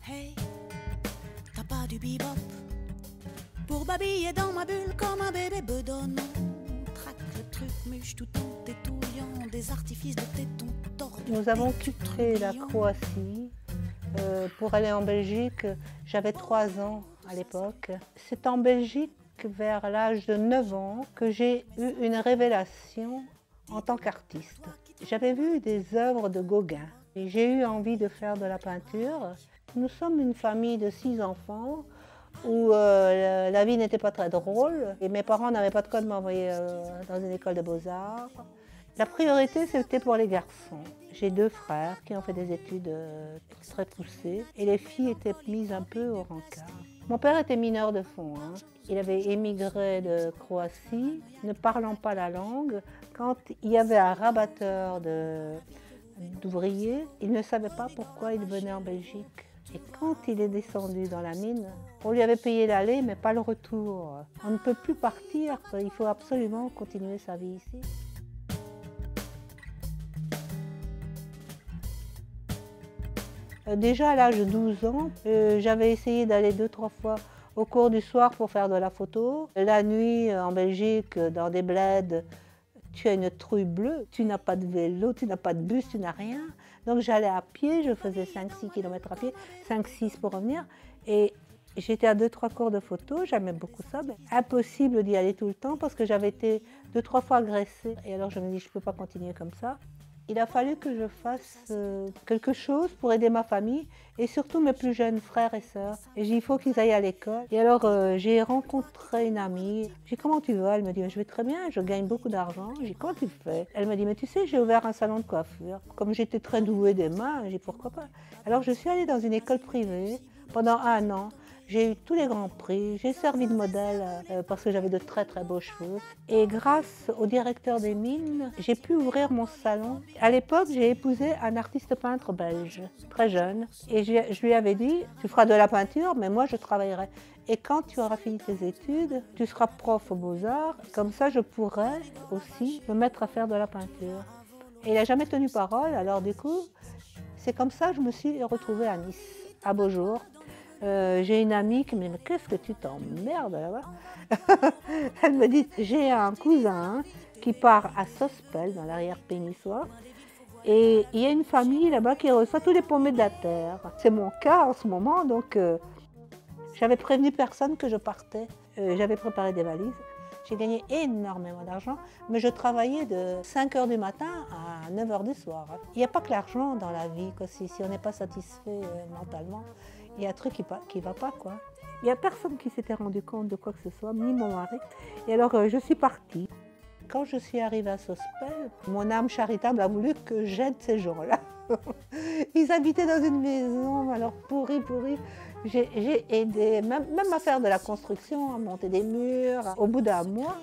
Hey, t'as pas du bebop pour babiller dans ma bulle comme un bébé bedonnant. Traque le truc, mûche tout en tétouillant, des artifices de tétons tordus. Nous avons quitté la Croatie pour aller en Belgique. J'avais 3 ans à l'époque. C'est en Belgique, vers l'âge de 9 ans, que j'ai eu une révélation en tant qu'artiste. J'avais vu des œuvres de Gauguin et j'ai eu envie de faire de la peinture. Nous sommes une famille de 6 enfants où la vie n'était pas très drôle et mes parents n'avaient pas de quoi de m'envoyer dans une école de beaux-arts. La priorité, c'était pour les garçons. J'ai 2 frères qui ont fait des études très poussées et les filles étaient mises un peu au rencard. Mon père était mineur de fond. Il avait émigré de Croatie, ne parlant pas la langue. Quand il y avait un rabatteur d'ouvriers, il ne savait pas pourquoi il venait en Belgique. Et quand il est descendu dans la mine, on lui avait payé l'aller, mais pas le retour. On ne peut plus partir, il faut absolument continuer sa vie ici. Déjà à l'âge de 12 ans, j'avais essayé d'aller 2-3 fois au cours du soir pour faire de la photo. La nuit, en Belgique, dans des bleds, tu as une trouille bleue, tu n'as pas de vélo, tu n'as pas de bus, tu n'as rien. Donc j'allais à pied, je faisais 5-6 km à pied, 5-6 pour revenir. Et j'étais à 2-3 cours de photo, j'aimais beaucoup ça. Mais impossible d'y aller tout le temps parce que j'avais été 2-3 fois agressée. Et alors je me dis, je ne peux pas continuer comme ça. Il a fallu que je fasse quelque chose pour aider ma famille et surtout mes plus jeunes frères et sœurs. Et j'ai dit, il faut qu'ils aillent à l'école. Et alors j'ai rencontré une amie. J'ai dit, comment tu vas? Elle me dit, je vais très bien, je gagne beaucoup d'argent. J'ai dit, comment tu fais? Elle me dit, mais tu sais, j'ai ouvert un salon de coiffure. Comme j'étais très douée des mains, j'ai dit, pourquoi pas? Alors je suis allée dans une école privée pendant 1 an. J'ai eu tous les grands prix, j'ai servi de modèle parce que j'avais de très très beaux cheveux. Et grâce au directeur des mines, j'ai pu ouvrir mon salon. À l'époque, j'ai épousé un artiste peintre belge, très jeune. Et je lui avais dit, tu feras de la peinture, mais moi je travaillerai. Et quand tu auras fini tes études, tu seras prof aux Beaux-Arts. Comme ça, je pourrai aussi me mettre à faire de la peinture. Et il n'a jamais tenu parole, alors du coup, c'est comme ça que je me suis retrouvée à Nice, à Beaujour. J'ai une amie qui me dit, mais qu'est-ce que tu t'emmerdes là-bas? Elle me dit, j'ai un cousin qui part à Sospel, dans l'arrière-pays niçois, et il y a une famille là-bas qui reçoit tous les paumés de la terre. C'est mon cas en ce moment, donc j'avais prévenu personne que je partais. J'avais préparé des valises. J'ai gagné énormément d'argent, mais je travaillais de 5 h du matin à 9 h du soir. Il n'y a pas que l'argent dans la vie, quoi. Si on n'est pas satisfait mentalement, il y a un truc qui ne va pas, quoi. Il n'y a personne qui s'était rendu compte de quoi que ce soit, ni mon mari. Et alors, je suis partie. Quand je suis arrivée à Sospel, mon âme charitable a voulu que j'aide ces gens-là. Ils habitaient dans une maison, alors pourrie. J'ai aidé, même à faire de la construction, à monter des murs. Au bout d'1 mois,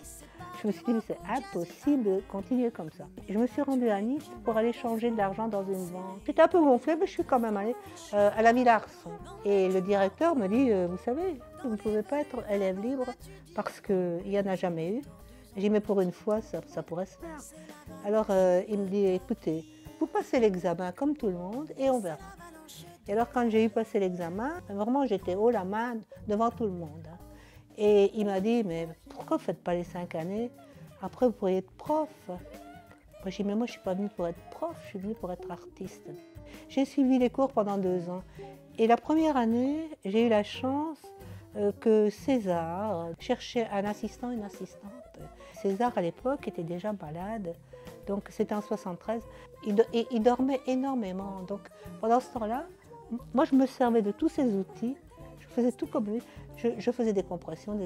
je me suis dit, mais c'est impossible de continuer comme ça. Je me suis rendue à Nice pour aller changer de l'argent dans une banque. J'étais un peu gonflée, mais je suis quand même allée à la Villa Arson. Et le directeur me dit, vous savez, vous ne pouvez pas être élève libre parce qu'il n'y en a jamais eu. J'ai dit, mais pour une fois, ça pourrait se faire. Alors, il me dit, écoutez, vous passez l'examen comme tout le monde et on verra. Et alors, quand j'ai eu passé l'examen, vraiment, j'étais haut la main devant tout le monde. Et il m'a dit, mais pourquoi vous ne faites pas les 5 années? Après, vous pourriez être prof. Moi, j'ai dit, mais moi, je ne suis pas venue pour être prof, je suis venue pour être artiste. J'ai suivi les cours pendant 2 ans. Et la première année, j'ai eu la chance que César cherchait un assistant, une assistante. César, à l'époque, était déjà malade. Donc, c'était en 73. Il dormait énormément. Donc, pendant ce temps-là, moi, je me servais de tous ces outils. Je faisais tout comme lui. Je faisais des compressions.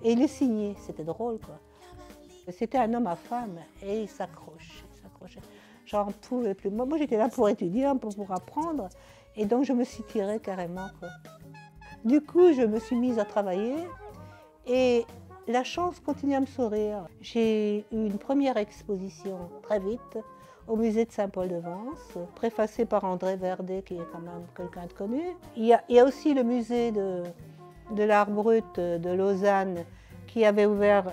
Et il les signait. C'était drôle, quoi. C'était un homme à femme. Et il s'accrochait. J'en pouvais plus. Moi, j'étais là pour étudier, pour apprendre. Et donc, je me suis tirée carrément, quoi. Du coup, je me suis mise à travailler. Et la chance continue à me sourire. J'ai eu une première exposition très vite au musée de Saint-Paul-de-Vence, préfacée par André Verdet, qui est quand même quelqu'un de connu. Il y a aussi le musée de l'art brut de Lausanne, qui avait ouvert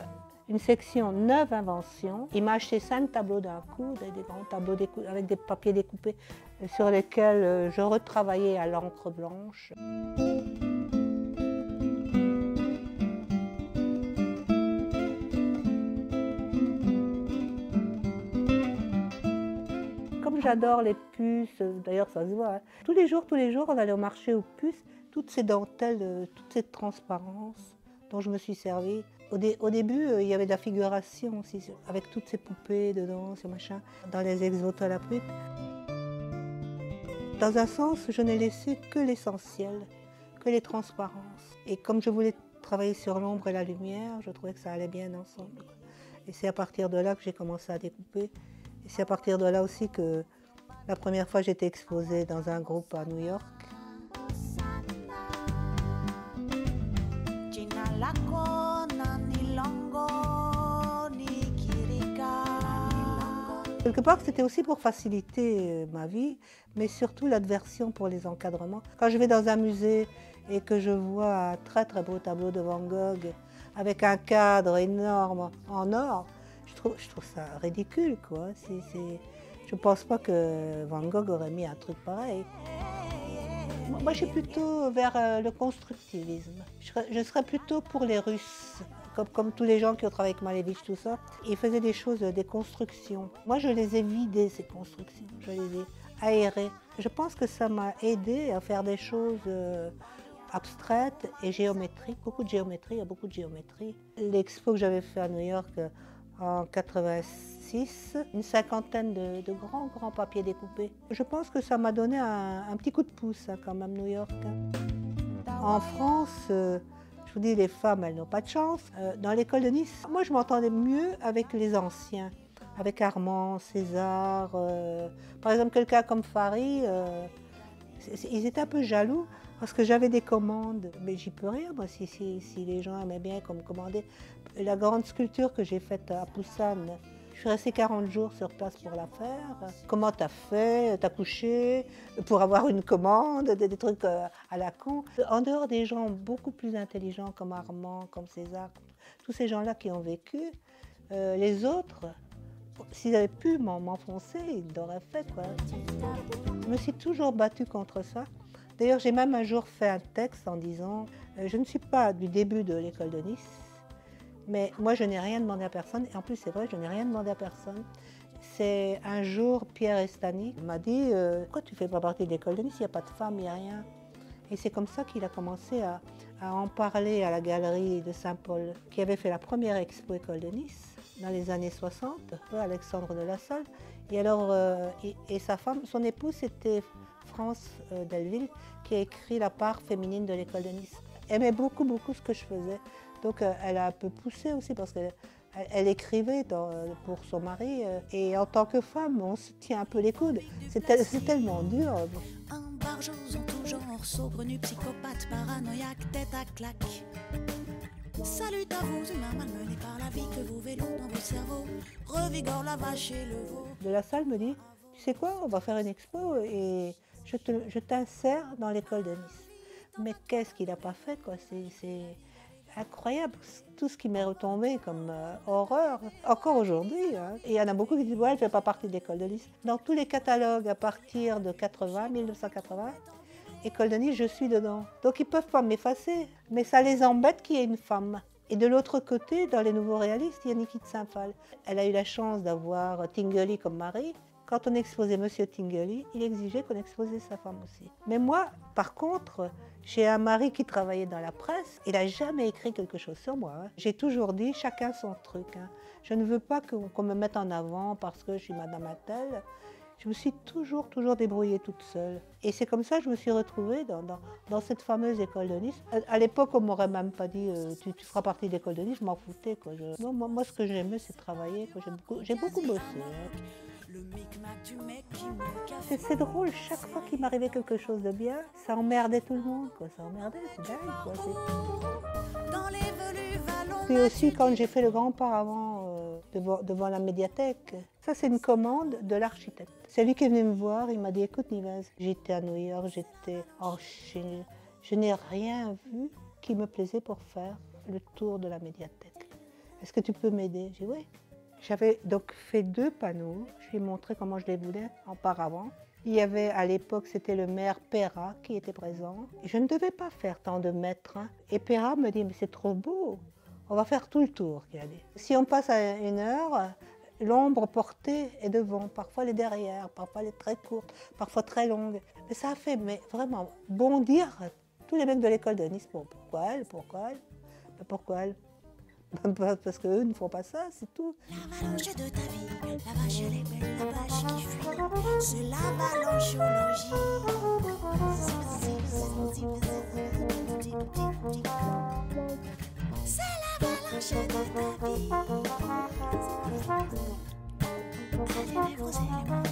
une section neuve invention. Il m'a acheté 5 tableaux d'un coup, des grands tableaux avec des papiers découpés sur lesquels je retravaillais à l'encre blanche. Comme j'adore les puces, d'ailleurs ça se voit, hein. Tous les jours, on allait au marché aux puces, toutes ces dentelles, toute cette transparence dont je me suis servie. Au début, il y avait de la figuration aussi, avec toutes ces poupées dedans, ces machins, dans les exotes à la pute. Dans un sens, je n'ai laissé que l'essentiel, que les transparences. Et comme je voulais travailler sur l'ombre et la lumière, je trouvais que ça allait bien ensemble. Et c'est à partir de là que j'ai commencé à découper. Et c'est à partir de là aussi que la première fois j'étais exposée dans un groupe à New York. Quelque part, c'était aussi pour faciliter ma vie, mais surtout l'adversion pour les encadrements. Quand je vais dans un musée et que je vois un très très beau tableau de Van Gogh avec un cadre énorme en or, je trouve ça ridicule, quoi. Je ne pense pas que Van Gogh aurait mis un truc pareil. Moi, je suis plutôt vers le constructivisme. Je serais plutôt pour les Russes, comme tous les gens qui ont travaillé avec Malevich, tout ça. Ils faisaient des choses, des constructions. Moi, je les ai vidées, ces constructions. Je les ai aérées. Je pense que ça m'a aidé à faire des choses abstraites et géométriques. Beaucoup de géométrie, il y a beaucoup de géométrie. L'expo que j'avais fait à New York en 86, une cinquantaine de grands papiers découpés. Je pense que ça m'a donné un petit coup de pouce, hein, quand même, New York. En France, je vous dis, les femmes, elles n'ont pas de chance. Dans l'école de Nice, moi, je m'entendais mieux avec les anciens, avec Armand, César. Par exemple, quelqu'un comme Fary, ils étaient un peu jaloux parce que j'avais des commandes. Mais j'y peux rien, moi, si les gens aimaient bien qu'on me commandait. La grande sculpture que j'ai faite à Poussane, je suis restée 40 jours sur place pour la faire. Comment t'as fait? T'as couché pour avoir une commande, des trucs à la con. En dehors des gens beaucoup plus intelligents comme Armand, comme César, tous ces gens-là qui ont vécu, les autres, s'ils avaient pu m'enfoncer, ils l'auraient fait, quoi. Je me suis toujours battue contre ça. D'ailleurs, j'ai même un jour fait un texte en disant je ne suis pas du début de l'école de Nice, mais moi, je n'ai rien demandé à personne. Et en plus, c'est vrai, je n'ai rien demandé à personne. C'est un jour, Pierre Estany m'a dit pourquoi tu ne fais pas partie de l'école de Nice? Il n'y a pas de femmes, il n'y a rien. Et c'est comme ça qu'il a commencé à en parler à la galerie de Saint-Paul, qui avait fait la première expo École de Nice dans les années 60, Alexandre de La Salle. Et alors, et sa femme, son épouse, c'était France Delville, qui a écrit la part féminine de l'école de Nice. Elle aimait beaucoup ce que je faisais. Donc elle a un peu poussé aussi parce qu'elle écrivait pour son mari. Et en tant que femme, on se tient un peu les coudes. C'est tellement dur. Un barjot en tout genre, saugrenu, psychopathe, paranoïaque, tête à claque. Salut à vous, humains malmenés par la vie que vous vélez dans vos cerveaux. Revigore la vache et le veau. De La Salle me dit, tu sais quoi, on va faire une expo et je t'insère dans l'école de Nice. Mais qu'est-ce qu'il n'a pas fait, quoi. C'est incroyable, tout ce qui m'est retombé comme horreur, encore aujourd'hui. Hein. Et il y en a beaucoup qui disent, ouais, elle ne fait pas partie de l'école de Nice. Dans tous les catalogues à partir de 1980, école de Nice, je suis dedans. Donc ils ne peuvent pas m'effacer, mais ça les embête qu'il y ait une femme. Et de l'autre côté, dans les nouveaux réalistes, il y a Niki de Saint-Phal. Elle a eu la chance d'avoir Tinguely comme mari. Quand on exposait Monsieur Tinguely, il exigeait qu'on exposait sa femme aussi. Mais moi, par contre, j'ai un mari qui travaillait dans la presse. Il n'a jamais écrit quelque chose sur moi. Hein. J'ai toujours dit chacun son truc. Hein. Je ne veux pas qu'on me mette en avant parce que je suis Madame Attel. Je me suis toujours débrouillée toute seule. Et c'est comme ça que je me suis retrouvée dans cette fameuse école de Nice. À l'époque, on ne m'aurait même pas dit tu feras partie de l'école de Nice, je m'en foutais. Quoi. Moi, ce que j'aimais, c'est travailler. J'ai beaucoup bossé. Hein. C'est drôle, chaque fois qu'il m'arrivait quelque chose de bien, ça emmerdait tout le monde, quoi. Ça emmerdait, c'est dingue, quoi. Puis aussi, quand j'ai fait le grand paravent devant la médiathèque, ça c'est une commande de l'architecte. C'est lui qui est venu me voir, il m'a dit, écoute Nivez, j'étais à New York, je n'ai rien vu qui me plaisait pour faire le tour de la médiathèque. Est-ce que tu peux m'aider? J'ai dit oui. J'avais donc fait 2 panneaux. Je lui ai montré comment je les voulais auparavant. Il y avait à l'époque, c'était le maire Perra qui était présent. Je ne devais pas faire tant de mètres. Hein. Et Perra me dit, mais c'est trop beau. On va faire tout le tour. Si on passe à 1 heure, l'ombre portée est devant. Parfois elle est derrière, parfois elle est très courte, parfois très longue. Mais ça a fait vraiment bondir tous les mecs de l'école de Nice. Pourquoi elle? Pourquoi elle? Pourquoi elle? Parce qu'eux ne font pas ça, c'est tout. L'avalanche de ta vie, la vache elle est belle, la vache qui fuit. C'est l'avalanchologie. C'est l'avalanche de ta vie. Allez, les gros éléments,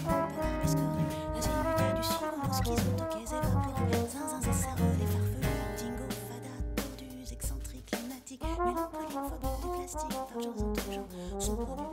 les scornus, l'agilité du sirop, schizo, toqués, évaporés, zinzin, cerveau, les farfelus, dingo, fada, tordus, excentriques, lunatiques, mélancoliques, phobiques du plastique, par jours en toujours, sont produits